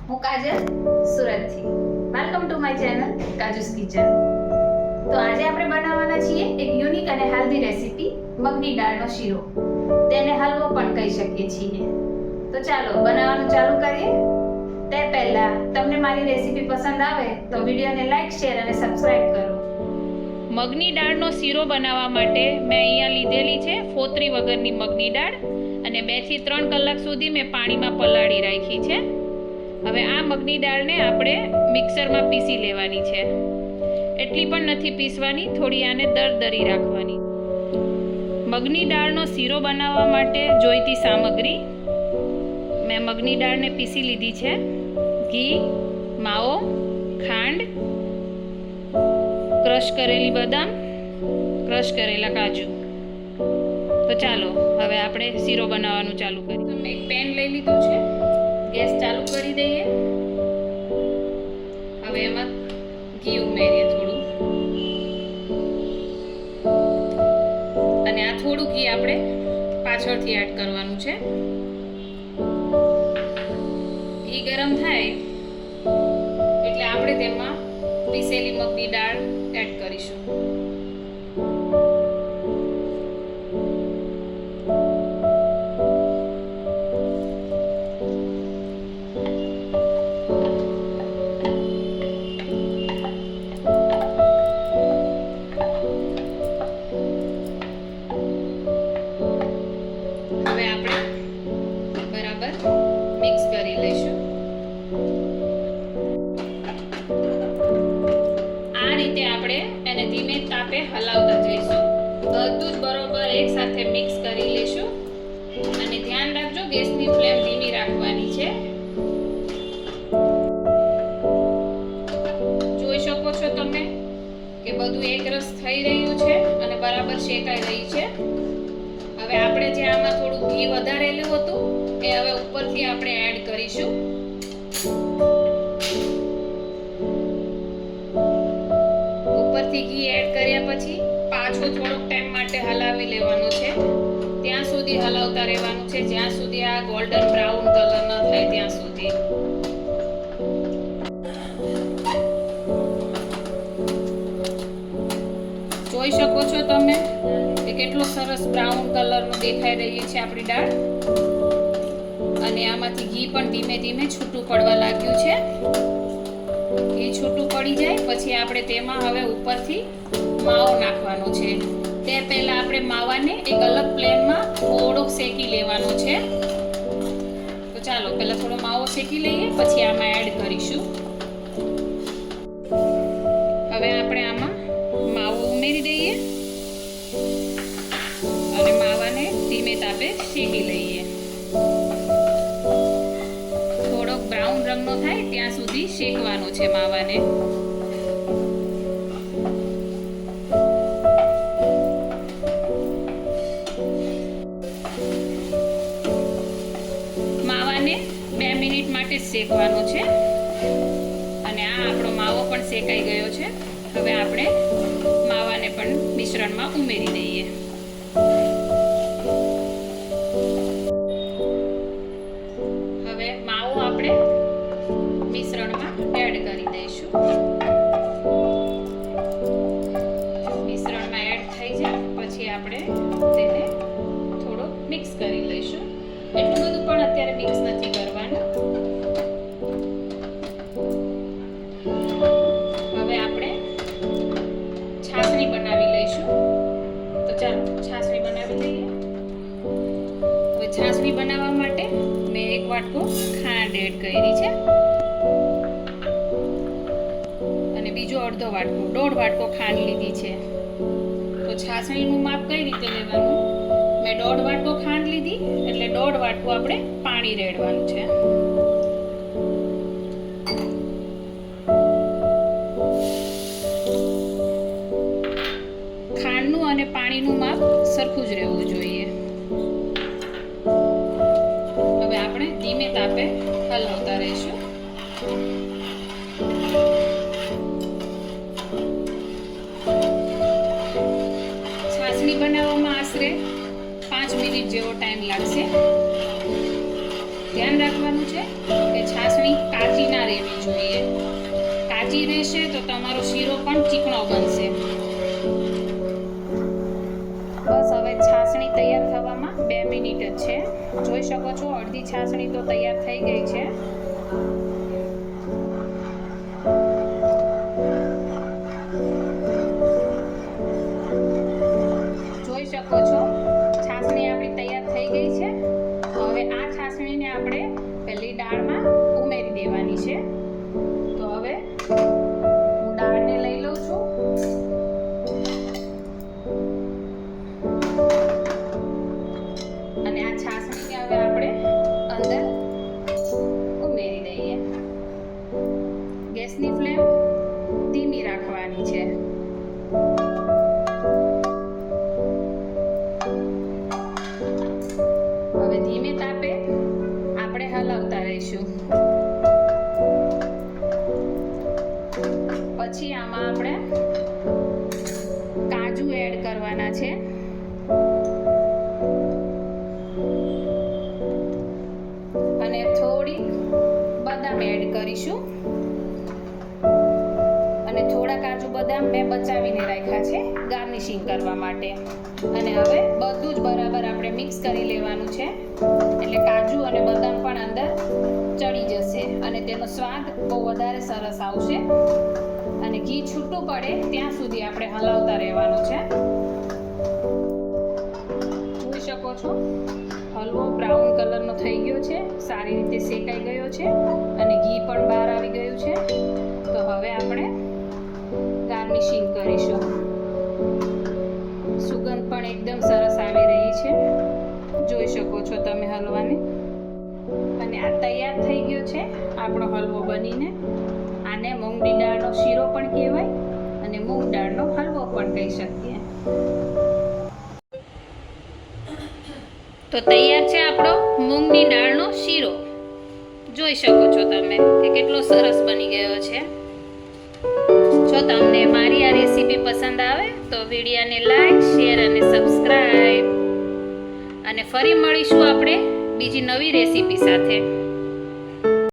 હું કાજલ સુરતથી. Welcome to my channel Kaju's kitchen. તો આજે આપણે બનાવવાના છીએ એક યુનિક અને હેલ્ધી રેસીપી, મગની દાળનો શીરો. તેને હલવો પણ કહી શકીએ છીએ. તો ચાલો બનાવવાનું ચાલુ કરીએ. તે પહેલા તમને મારી રેસીપી પસંદ આવે તો વિડીયોને લાઈક, શેર અને સબસ્ક્રાઇબ કરો. મગની દાળનો શીરો બનાવવા માટે મેં અહીંયા લીધેલી છે ફોતરી વગરની મગની દાળ અને 2 થી 3 કલાક સુધી મેં પાણીમાં પલાળી રાખી છે. હવે આ મગની દાળને આપણે મિક્સરમાં પીસી લેવાની છે. એટલી પણ નથી પીસવાની, થોડી આને દરદરી રાખવાની. મગની દાળનો શીરો બનાવવા માટે જોઈતી સામગ્રી: મેં મગની દાળને પીસી લીધી છે. ઘી, માવો, ખાંડ, ક્રશ કરેલી બદામ, ક્રશ કરેલા કાજુ. તો ચાલો હવે આપણે શીરો બનાવવાનું ચાલુ કરીએ. મેં એક પેન લઈ લીધું છે, ગેસ ચાલુ કરી દઈએ. હવે એમાં ઘી ઉમેરીએ થોડું, અને આ થોડું ઘી આપણે પાછળથી એડ કરવાનું છે. ઘી ગરમ થાય એટલે આપણે તેમાં પીસેલી મગની દાળ એડ કરીશું. હવે આપણે બરાબર મિક્સ કરી લઈશું. આ રીતે આપણે એને ધીમે તાપે હલાવતા જઈશું. બધું જ બરોબર એક સાથે મિક્સ કરી લેશું. અને ધ્યાન રાખજો, ગેસની ફ્લેમ ધીમી રાખવાની છે. જોઈ શકો છો તમે કે બધું એકરસ થઈ રહ્યું છે અને બરાબર શેકાઈ રહી છે. હવે આપણે જે આમાં થોડું ઘી વધારેલું હતું એ હવે ઉપરથી આપણે એડ કરીશું. ઉપરથી ઘી એડ કર્યા પછી પાછો થોડોક ટાઈમ માટે હલાવી લેવાનો છે. ત્યાં સુધી હલાવતા રહેવાનું છે જ્યાં સુધી આ ગોલ્ડન બ્રાઉન કલર ન થાય ત્યાં સુધી. જોઈ શકો છો તમે કે કેટલો સરસ બ્રાઉન કલરનું દેખાઈ રહી છે આપણી દાળ. અને આમાંથી ઘી પણ ધીમે ધીમે છૂટું પડવા લાગ્યું છે. ઘી છૂટું પડી જાય પછી આપણે તેમાં હવે ઉપરથી માવો નાખવાનો છે. તે પહેલા આપણે માવાને એક અલગ પ્લેનમાં થોડોક શેકી લેવાનો છે. તો ચાલો પહેલા થોડો માવો શેકી લઈએ, પછી આમાં એડ કરીશું. હવે આપણે આમાં માવો ઉમેરી દઈએ અને માવાને ધીમે તાપે શેકી લઈએ. થોડોક બ્રાઉન રંગનો થાય ત્યાં સુધી શેકવાનો છે માવાને. માવાને 2 મિનિટ માટે શેકવાનો છે. અને આ આપણો માવો પણ શેકાઈ ગયો છે. હવે આપણે માવાને પણ મિશ્રણમાં ઉમેરી દઈએ. હવે માવો આપણે મિશ્રણમાં એડ કરી દઈશું. મિશ્રણમાં એડ થઈ જાય પછી આપણે તેને થોડું મિક્સ કરી લઈશું. એટલું બધું પણ અત્યારે મિક્સ નથી કરવાનું. હવે આપણે છાશણી બનાવી લઈશું. તો ચાલો છાશણી બનાવી લઈએ. હવે છાશણી બનાવવા માટે મેં 1 વાટકો ખાંડ એડ કરી છે અને બીજો અડધો વાટકો, 1.5 વાટકો ખાંડ લીધી છે. તો છાશણીનું માપ કઈ રીતે લેવાનું? મેં 1.5 વાટકો ખાંડ લીધી એટલે 1.5 વાટકો આપણે પાણી રેડવાનું છે. ખાંડનું અને પાણીનું માપ સરખું જ રહેવું જોઈએ. હવે આપણે ધીમે તાપે હલાવતા રહીશું. છાશણી બનાવવામાં આશરે 5 મિનિટ જેવો ટાઈમ લાગશે. ધ્યાન રાખવાનું છે કે છાશણી કાચી ઓછી રહેશે તો તમારો શીરો પણ ચીકણો બનશે. બસ હવે છાશણી તૈયાર થવામાં 2 મિનિટ જ છે. જોઈ શકો છો અડધી છાશણી તો તૈયાર થઈ ગઈ છે. જોઈ શકો છો છાશણી આપણી તૈયાર થઈ ગઈ છે. હવે આ છાશણીને આપણે પહેલી દાળમાં ઉમેરી દેવાની છે. તો હવે હું દાળને લઈ લઉં છું અને આ છાશણીને હવે આપણે અંદર ઉમેરી દઈએ. ગેસની ફ્લેમ ધીમી રાખવાની છે. હવે ધીમે તાપે આપણે હલાવતા રહીશું. પછી આમાં આપણે કાજુ એડ કરવાના છે. અને થોડી બદામ એડ કરીશું. અને થોડા કાજુ બદામ મેં બચાવીને રાખ્યા છે ગાર્નિશિંગ કરવા માટે. અને હવે બધું જ બરાબર આપણે મિક્સ કરી લેવાનું છે. એટલે કાજુ અને બદામ પણ અંદર ચડી જશે અને તેનો સ્વાદ બહુ વધારે સરસ આવશે. અને ઘી છૂટું પડે ત્યાં સુધી આપણે હલાવતા રહેવાનું છે. જોઈ શકો છો હલવો બ્રાઉન કલરનો થઈ ગયો છે, સારી રીતે શેકાઈ ગયો છે અને ઘી પણ બહાર આવી ગયું છે. તો હવે આપણે ગાર્નિશિંગ કરીશું. સુગંધ પણ એકદમ સરસ આવી રહી છે. જોઈ શકો છો તમે હલવાને. અને આ તૈયાર થઈ ગયો છે આપણો હલવો બનીને. આને મૂંગની દાળનો શીરો પણ કહેવાય અને મૂંગ દાળનો હલવો પણ કહી શકીએ. તો તૈયાર છે આપણો મૂંગની દાળનો શીરો. જોઈ શકો છો તમે કે કેટલો સરસ બની ગયો છે. જો તમને મારી આ રેસીપી પસંદ આવે તો વિડીયોને લાઈક, શેર અને સબસ્ક્રાઈબ. અને ફરી મળીશું આપણે બીજી નવી રેસીપી સાથે.